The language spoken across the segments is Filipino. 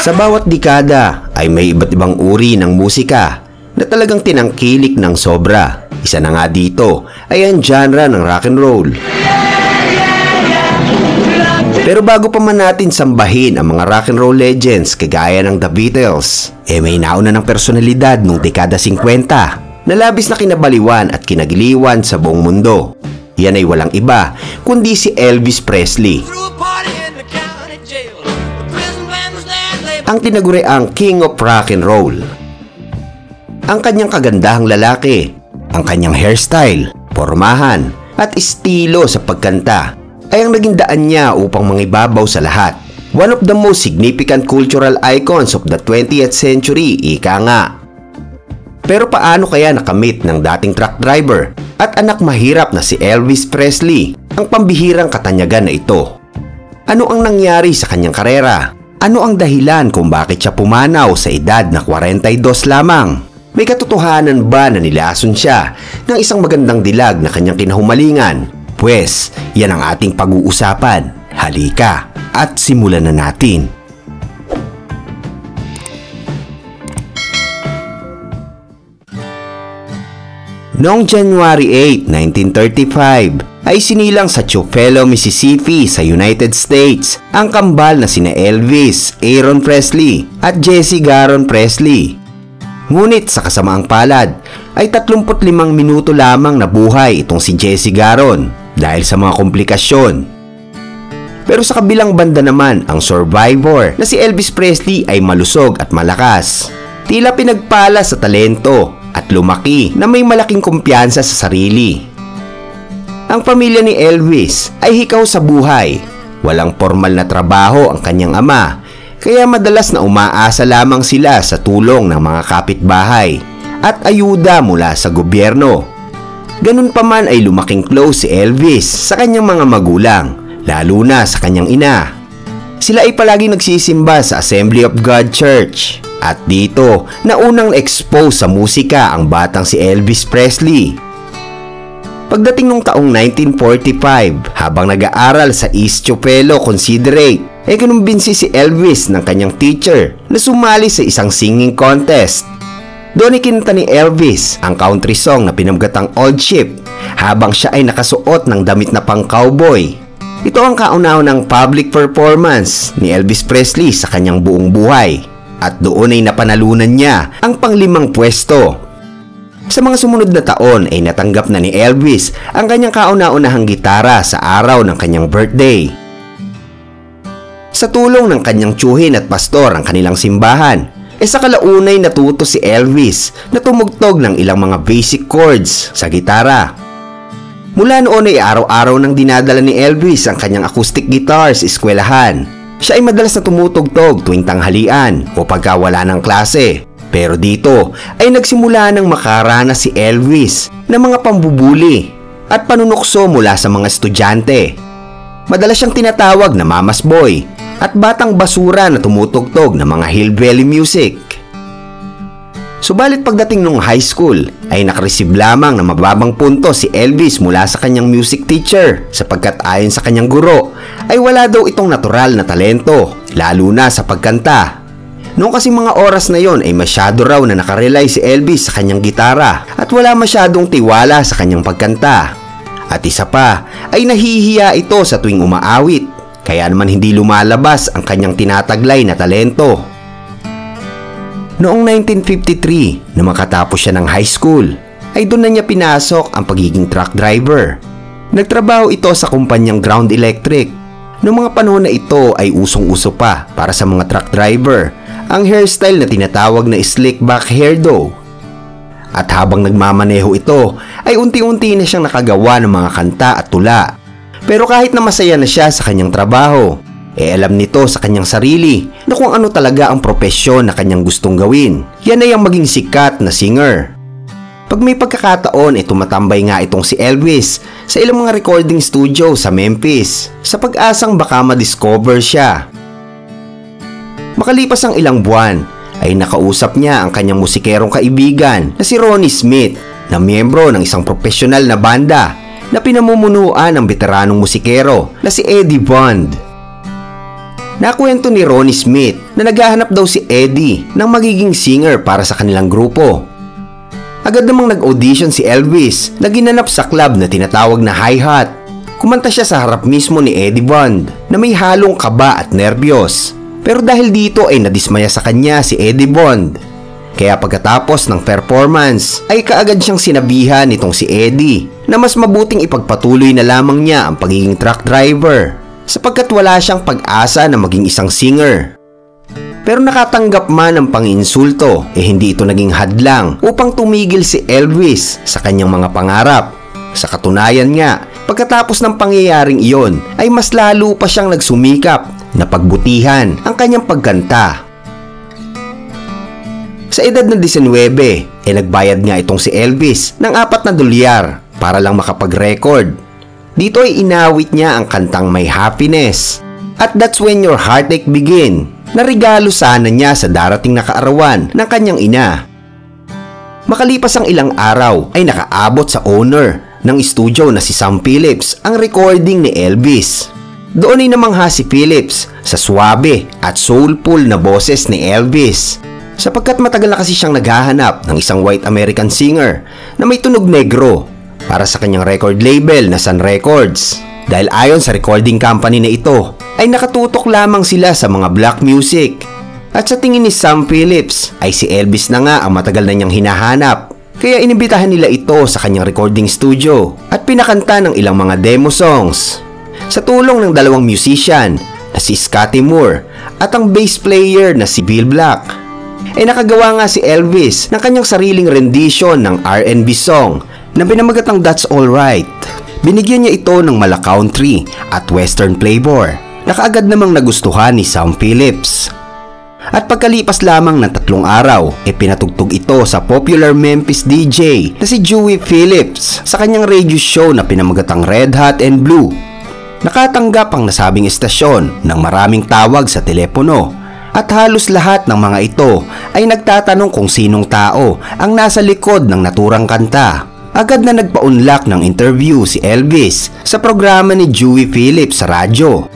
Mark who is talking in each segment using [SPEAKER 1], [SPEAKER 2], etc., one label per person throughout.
[SPEAKER 1] Sa bawat dekada ay may iba't ibang uri ng musika na talagang tinangkilik ng sobra. Isa na nga dito ay ang genre ng rock and roll. Pero bago pa man natin sambahin ang mga rock and roll legends kagaya ng The Beatles, may nauna ng personalidad noong dekada 50 na labis na kinabaliwan at kinagiliwan sa buong mundo. Yan ay walang iba kundi si Elvis Presley. Ang tinaguriang King of Rock and Roll. Ang kanyang kagandahang lalaki, ang kanyang hairstyle, pormahan, at estilo sa pagkanta ay ang naging daan niya upang mangibabaw sa lahat. One of the most significant cultural icons of the 20th century, ika nga. Pero paano kaya nakamit ng dating truck driver at anak mahirap na si Elvis Presley ang pambihirang katanyagan na ito? Ano ang nangyari sa kanyang karera? Ano ang dahilan kung bakit siya pumanaw sa edad na 42 lamang? May katotohanan ba na nilason siya ng isang magandang dilag na kanyang kinahumalingan? Pwes, yan ang ating pag-uusapan. Halika at simulan na natin. Noong January 8, 1935, ay sinilang sa Tupelo, Mississippi sa United States ang kambal na sina Elvis Aaron Presley at Jesse Garon Presley. Ngunit sa kasamaang palad ay 35 minuto lamang nabuhay itong si Jesse Garon dahil sa mga komplikasyon. Pero sa kabilang banda naman, ang survivor na si Elvis Presley ay malusog at malakas. Tila pinagpala sa talento at lumaki na may malaking kumpiyansa sa sarili. Ang pamilya ni Elvis ay hikaw sa buhay. Walang formal na trabaho ang kanyang ama, kaya madalas na umaasa lamang sila sa tulong ng mga kapitbahay at ayuda mula sa gobyerno. Ganun pa man ay lumaking close si Elvis sa kanyang mga magulang, lalo na sa kanyang ina. Sila ay palaging nagsisimba sa Assembly of God Church at dito na unang expose sa musika ang batang si Elvis Presley. Pagdating nung taong 1945, habang nag-aaral sa East Tupelo Considerate, ay kinumbinsi si Elvis ng kanyang teacher na sumali sa isang singing contest. Doon ikinanta ni Elvis ang country song na pinamgatang Old Ship habang siya ay nakasuot ng damit na pang-cowboy. Ito ang kauna-unang public performance ni Elvis Presley sa kanyang buong buhay at doon ay napanalunan niya ang pang-5 pwesto. Sa mga sumunod na taon ay natanggap na ni Elvis ang kanyang kauna-unahang gitara sa araw ng kanyang birthday. Sa tulong ng kanyang tiyuhin at pastor ang kanilang simbahan, sa kalaunay natuto si Elvis na tumugtog ng ilang mga basic chords sa gitara. Mula noon ay araw-araw nang dinadala ni Elvis ang kanyang acoustic guitar sa eskwelahan. Siya ay madalas na tumutugtog tuwing tanghalian o pagkawala ng klase. Pero dito ay nagsimula ng makaranas si Elvis ng mga pambubuli at panunukso mula sa mga estudyante. Madalas siyang tinatawag na Mama's Boy at batang basura na tumutugtog ng mga hillbilly music. Subalit pagdating nung high school ay nakareceive lamang ng mababang punto si Elvis mula sa kanyang music teacher sapagkat ayon sa kanyang guro ay wala daw itong natural na talento, lalo na sa pagkanta. Noong kasi mga oras na yon ay masyado raw na nakarely si Elvis sa kanyang gitara at wala masyadong tiwala sa kanyang pagkanta. At isa pa ay nahihiya ito sa tuwing umaawit, kaya naman hindi lumalabas ang kanyang tinataglay na talento. Noong 1953 na makatapos siya ng high school ay doon na niya pinasok ang pagiging truck driver. Nagtrabaho ito sa kumpanyang Ground Electric. Noong mga panahon na ito ay usong-uso pa para sa mga truck driver ang hairstyle na tinatawag na slick back hairdo. At habang nagmamaneho ito ay unti-unti na siyang nakagawa ng mga kanta at tula. Pero kahit na masaya na siya sa kanyang trabaho, alam nito sa kanyang sarili na kung ano talaga ang propesyon na kanyang gustong gawin. Yan ay ang maging sikat na singer. Pag may pagkakataon ay tumatambay nga itong si Elvis sa ilang mga recording studio sa Memphis sa pag-asang baka ma-discover siya. Makalipas ang ilang buwan ay nakausap niya ang kanyang musikerong kaibigan na si Ronnie Smith na miyembro ng isang profesional na banda na pinamumunuan ng veteranong musikero na si Eddie Bond. Nakwento ni Ronnie Smith na naghahanap daw si Eddie ng magiging singer para sa kanilang grupo. Agad namang nag-audition si Elvis na ginanap sa club na tinatawag na Hi-Hat. Kumanta siya sa harap mismo ni Eddie Bond na may halong kaba at nerbiyos. Pero dahil dito ay nadismaya sa kanya si Eddie Bond. Kaya pagkatapos ng performance ay kaagad siyang sinabihan nitong si Eddie na mas mabuting ipagpatuloy na lamang niya ang pagiging truck driver sapagkat wala siyang pag-asa na maging isang singer. Pero nakatanggap man ng panginsulto, hindi ito naging hadlang upang tumigil si Elvis sa kanyang mga pangarap. Sa katunayan nga, pagkatapos ng pangyayaring iyon ay mas lalo pa siyang nagsumikap na pagbutihan ang kanyang pagkanta. Sa edad na 19, nagbayad nga itong si Elvis ng $4 para lang makapag-record. Dito ay inawit niya ang kantang May Happiness at That's When Your Heartache Begin na regalo sana niya sa darating na kaarawan ng kanyang ina. Makalipas ang ilang araw ay nakaabot sa owner ng studio na si Sam Phillips ang recording ni Elvis. Doon ay namangha si Phillips sa suwabe at soulful na boses ni Elvis sapagkat matagal na kasi siyang naghahanap ng isang white American singer na may tunog negro para sa kanyang record label na Sun Records. Dahil ayon sa recording company na ito, ay nakatutok lamang sila sa mga black music. At sa tingin ni Sam Phillips, ay si Elvis na nga ang matagal na niyang hinahanap. Kaya inibitahan nila ito sa kanyang recording studio at pinakanta ng ilang mga demo songs. Sa tulong ng dalawang musician na si Scotty Moore at ang bass player na si Bill Black, ay nakagawa nga si Elvis ng kanyang sariling rendition ng R&B song na pinamagatang That's Alright. Binigyan niya ito ng mala country at western flavor na kaagad namang nagustuhan ni Sam Phillips. At pagkalipas lamang ng 3 araw, pinatugtog ito sa popular Memphis DJ na si Joey Phillips sa kanyang radio show na pinamagatang Red Hot and Blue. Nakatanggap ang nasabing estasyon ng maraming tawag sa telepono at halos lahat ng mga ito ay nagtatanong kung sinong tao ang nasa likod ng naturang kanta. Agad na nagpa-unlock ng interview si Elvis sa programa ni Joey Phillips sa radyo.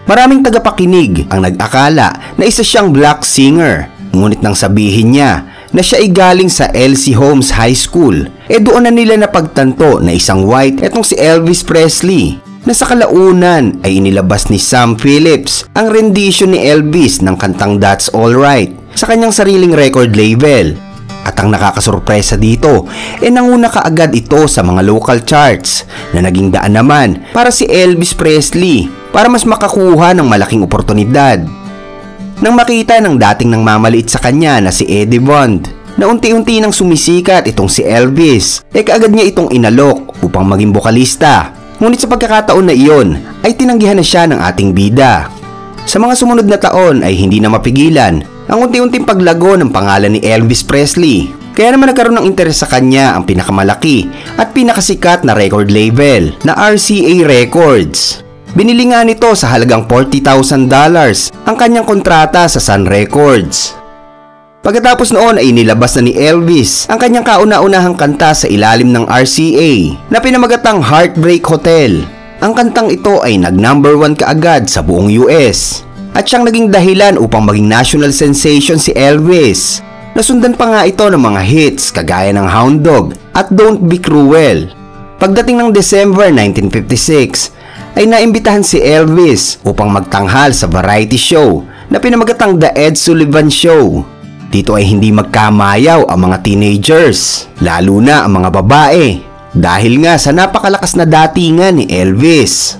[SPEAKER 1] Maraming tagapakinig ang nag-akala na isa siyang black singer, ngunit nang sabihin niya na siya ay galing sa Elsie Holmes High School, doon na nila napagtanto na isang white etong si Elvis Presley, na sa kalaunan ay inilabas ni Sam Phillips ang rendition ni Elvis ng kantang That's Alright sa kanyang sariling record label. At ang nakakasurpresa dito, nanguna kaagad ito sa mga local charts na naging daan naman para si Elvis Presley para mas makakuha ng malaking oportunidad. Nang makita ng dating nang mamaliit sa kanya na si Eddie Bond na unti-unti nang sumisikat itong si Elvis, kaagad niya itong inalok upang maging bokalista. Ngunit sa pagkakataon na iyon ay tinanggihan na siya ng ating bida. Sa mga sumunod na taon ay hindi na mapigilan ang unti-unting paglago ng pangalan ni Elvis Presley. Kaya naman nagkaroon ng interes sa kanya ang pinakamalaki at pinakasikat na record label na RCA Records. Binili nga nito sa halagang $40,000 ang kanyang kontrata sa Sun Records. Pagkatapos noon ay inilabas na ni Elvis ang kanyang kauna-unahang kanta sa ilalim ng RCA na pinamagatang Heartbreak Hotel. Ang kantang ito ay nag-number 1 kaagad sa buong US. At siyang naging dahilan upang maging national sensation si Elvis. Nasundan pa nga ito ng mga hits kagaya ng Hound Dog at Don't Be Cruel. Pagdating ng December 1956 ay naimbitahan si Elvis upang magtanghal sa variety show na pinamagatang The Ed Sullivan Show. Dito ay hindi magkamayaw ang mga teenagers, lalo na ang mga babae, dahil nga sa napakalakas na datingan ni Elvis.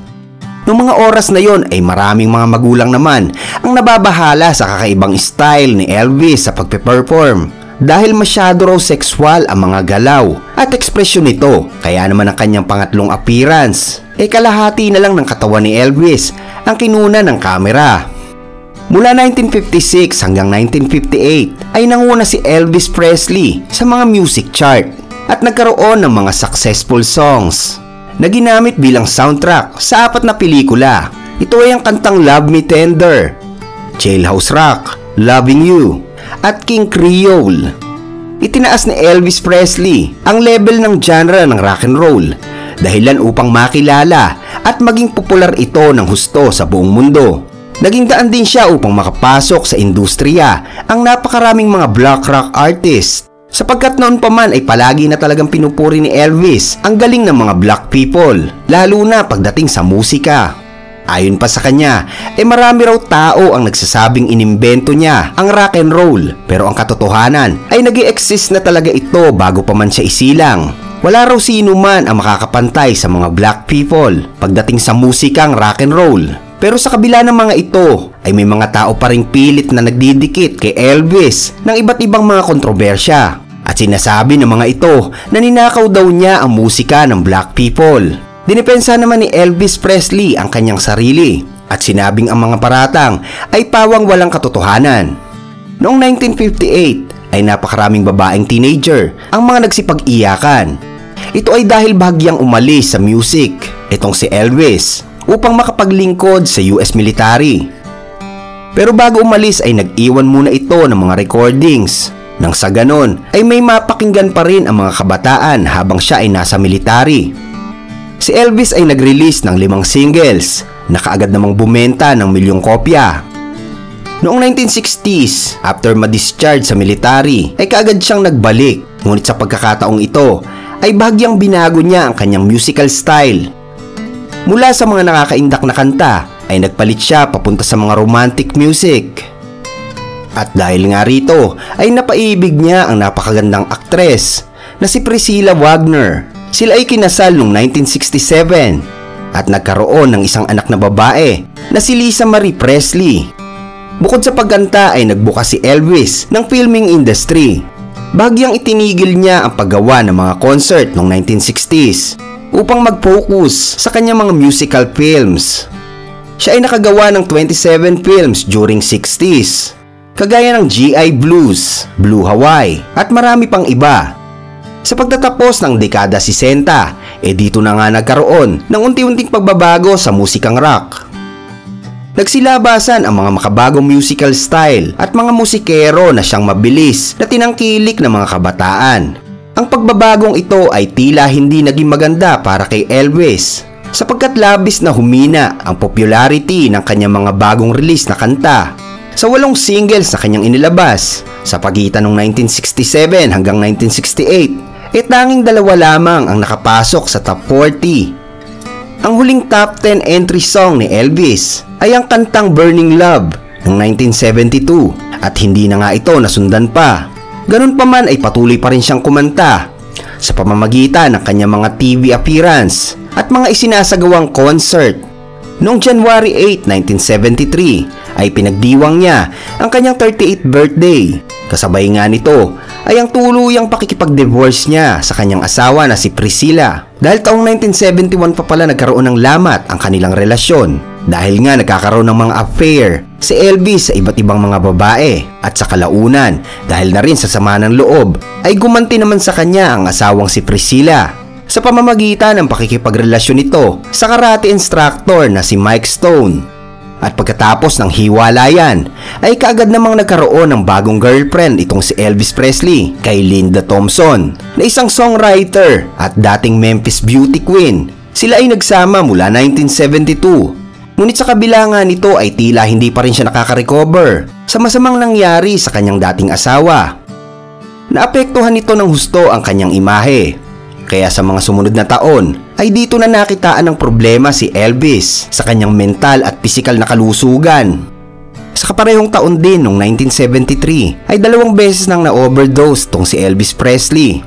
[SPEAKER 1] Noong mga oras na yon ay maraming mga magulang naman ang nababahala sa kakaibang style ni Elvis sa pagpe-perform dahil masyado raw sexual ang mga galaw at ekspresyon nito. Kaya naman ang kanyang pangatlong appearance kalahati na lang ng katawan ni Elvis ang kinuna ng kamera. Mula 1956 hanggang 1958 ay nanguna si Elvis Presley sa mga music chart at nagkaroon ng mga successful songs na ginamit bilang soundtrack sa 4 na pelikula. Ito ay ang kantang Love Me Tender, Jailhouse Rock, Loving You, at King Creole. Itinaas ni Elvis Presley ang level ng genre ng rock and roll, dahilan upang makilala at maging popular ito ng husto sa buong mundo. Naging daan din siya upang makapasok sa industriya ang napakaraming mga black rock artists. Sapagkat noon pa man ay palagi na talagang pinupuri ni Elvis ang galing ng mga black people, lalo na pagdating sa musika. Ayon pa sa kanya, marami raw tao ang nagsasabing inimbento niya ang rock and roll, pero ang katotohanan ay nag-i-exist na talaga ito bago pa man siya isilang. Wala raw sino man ang makakapantay sa mga black people pagdating sa musikang rock and roll. Pero sa kabila ng mga ito ay may mga tao pa ring pilit na nagdidikit kay Elvis ng iba't ibang mga kontrobersya. At sinasabi ng mga ito na ninakaw daw niya ang musika ng black people. Dinipensa naman ni Elvis Presley ang kanyang sarili at sinabing ang mga paratang ay pawang walang katotohanan. Noong 1958 ay napakaraming babaeng teenager ang mga nagsipag-iyakan. Ito ay dahil bahagyang umalis sa music itong si Elvis upang makapaglingkod sa US military. Pero bago umalis ay nag-iwan muna ito ng mga recordings. Nang sa ganon ay may mapakinggan pa rin ang mga kabataan habang siya ay nasa military. Si Elvis ay nag-release ng 5 singles na kaagad namang bumenta ng milyong kopya. Noong 1960s, after ma-discharge sa military, ay kaagad siyang nagbalik. Ngunit sa pagkakataong ito ay bahagyang binago niya ang kanyang musical style. Mula sa mga nakakaindak na kanta ay nagpalit siya papunta sa mga romantic music. At dahil nga rito ay napaibig niya ang napakagandang aktres na si Priscilla Wagner. Sila ay kinasal noong 1967 at nagkaroon ng isang anak na babae na si Lisa Marie Presley. Bukod sa pagkanta ay nagbukas si Elvis ng filming industry. Bahagyang itinigil niya ang paggawa ng mga concert noong 1960s upang mag-focus sa kanyang mga musical films. Siya ay nakagawa ng 27 films during 60s, kagaya ng GI Blues, Blue Hawaii at marami pang iba. Sa pagtatapos ng dekada 60, dito na nga nagkaroon ng unti-unting pagbabago sa musikang rock. Nagsilabasan ang mga makabagong musical style at mga musikero na siyang mabilis na tinangkilik ng mga kabataan. Ang pagbabagong ito ay tila hindi naging maganda para kay Elvis sapagkat labis na humina ang popularity ng kanyang mga bagong release na kanta. Sa 8 singles na kanyang inilabas sa pagitan ng 1967 hanggang 1968, tanging 2 lamang ang nakapasok sa top 40. Ang huling top 10 entry song ni Elvis ay ang kantang Burning Love ng 1972 at hindi na nga ito nasundan pa. Ganun pa man ay patuloy pa rin siyang kumanta sa pamamagitan ng kanyang mga TV appearance at mga isinasagawang concert. Noong January 8, 1973 ay pinagdiwang niya ang kanyang 38th birthday. Kasabay nga nito ay ang tuluyang pakikipag-divorce niya sa kanyang asawa na si Priscilla. Dahil taong 1971 pa pala nagkaroon ng lamat ang kanilang relasyon. Dahil nga nagkakaroon ng mga affair si Elvis sa iba't ibang mga babae. At sa kalaunan, dahil na rin sa sama ng loob, ay gumanti naman sa kanya ang asawang si Priscilla sa pamamagitan ng pakikipagrelasyon nito sa karate instructor na si Mike Stone. At pagkatapos ng hiwalayan ay kaagad namang nagkaroon ng bagong girlfriend itong si Elvis Presley kay Linda Thompson na isang songwriter at dating Memphis Beauty Queen. Sila ay nagsama mula 1972. Ngunit sa kabila nga nito ay tila hindi pa rin siya nakaka-recover sa masamang nangyari sa kanyang dating asawa. Naapektuhan nito ng husto ang kanyang imahe. Kaya sa mga sumunod na taon ay dito na nakitaan ng problema si Elvis sa kanyang mental at pisikal na kalusugan. Sa kaparehong taon din noong 1973 ay 2 beses nang na-overdose tong si Elvis Presley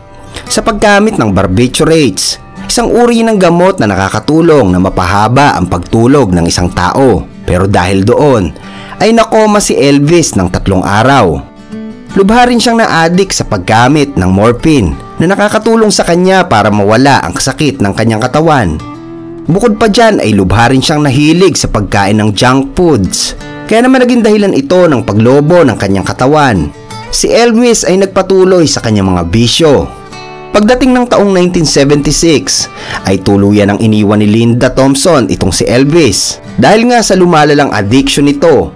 [SPEAKER 1] sa paggamit ng barbiturates, isang uri ng gamot na nakakatulong na mapahaba ang pagtulog ng isang tao. Pero dahil doon ay nakoma si Elvis ng 3 araw. Lubha rin siyang na-addict sa paggamit ng morphine na nakakatulong sa kanya para mawala ang sakit ng kanyang katawan. Bukod pa dyan ay lubha rin siyang nahilig sa pagkain ng junk foods. Kaya naman naging dahilan ito ng paglobo ng kanyang katawan. Si Elvis ay nagpatuloy sa kanyang mga bisyo. Pagdating ng taong 1976 ay tuluyan ang iniwan ni Linda Thompson itong si Elvis dahil nga sa lumalalang addiction nito.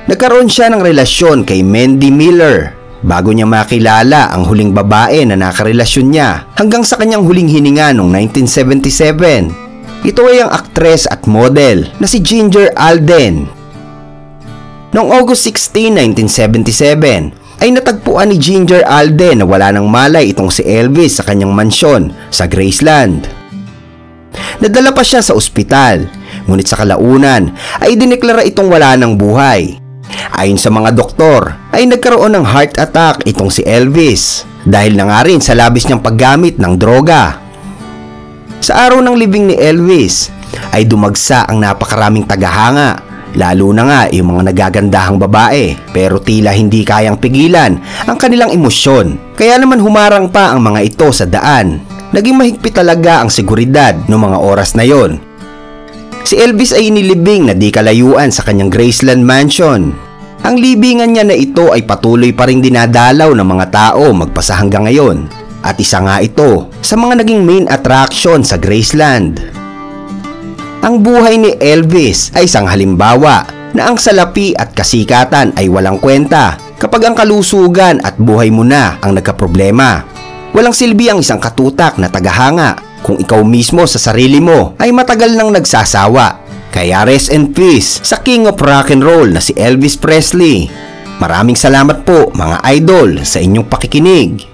[SPEAKER 1] Nagkaroon siya ng relasyon kay Mandy Miller bago niya makilala ang huling babae na nakarelasyon niya hanggang sa kanyang huling hininga noong 1977. Ito ay ang aktres at model na si Ginger Alden. Noong August 16, 1977, ay natagpuan ni Ginger Alden na wala ng malay itong si Elvis sa kanyang mansyon sa Graceland. Nadala pa siya sa ospital, ngunit sa kalaunan ay dineklara itong wala ng buhay. Ayon sa mga doktor, ay nagkaroon ng heart attack itong si Elvis dahil na nga rin sa labis niyang paggamit ng droga. Sa araw ng libing ni Elvis ay dumagsa ang napakaraming tagahanga, lalo na nga yung mga nagagandahang babae, pero tila hindi kayang pigilan ang kanilang emosyon. Kaya naman humarang pa ang mga ito sa daan. Naging mahigpit talaga ang seguridad noong mga oras na yon. Si Elvis ay inilibing na di kalayuan sa kanyang Graceland mansion. Ang libingan niya na ito ay patuloy pa ring dinadalaw ng mga tao magpasa hanggang ngayon. At isa nga ito sa mga naging main attraction sa Graceland. Ang buhay ni Elvis ay isang halimbawa na ang salapi at kasikatan ay walang kwenta kapag ang kalusugan at buhay mo na ang nagkaproblema. Walang silbi ang isang katutak na tagahanga kung ikaw mismo sa sarili mo ay matagal nang nagsasawa. Kaya rest in peace sa King of Rock and Roll na si Elvis Presley. Maraming salamat po mga idol sa inyong pakikinig.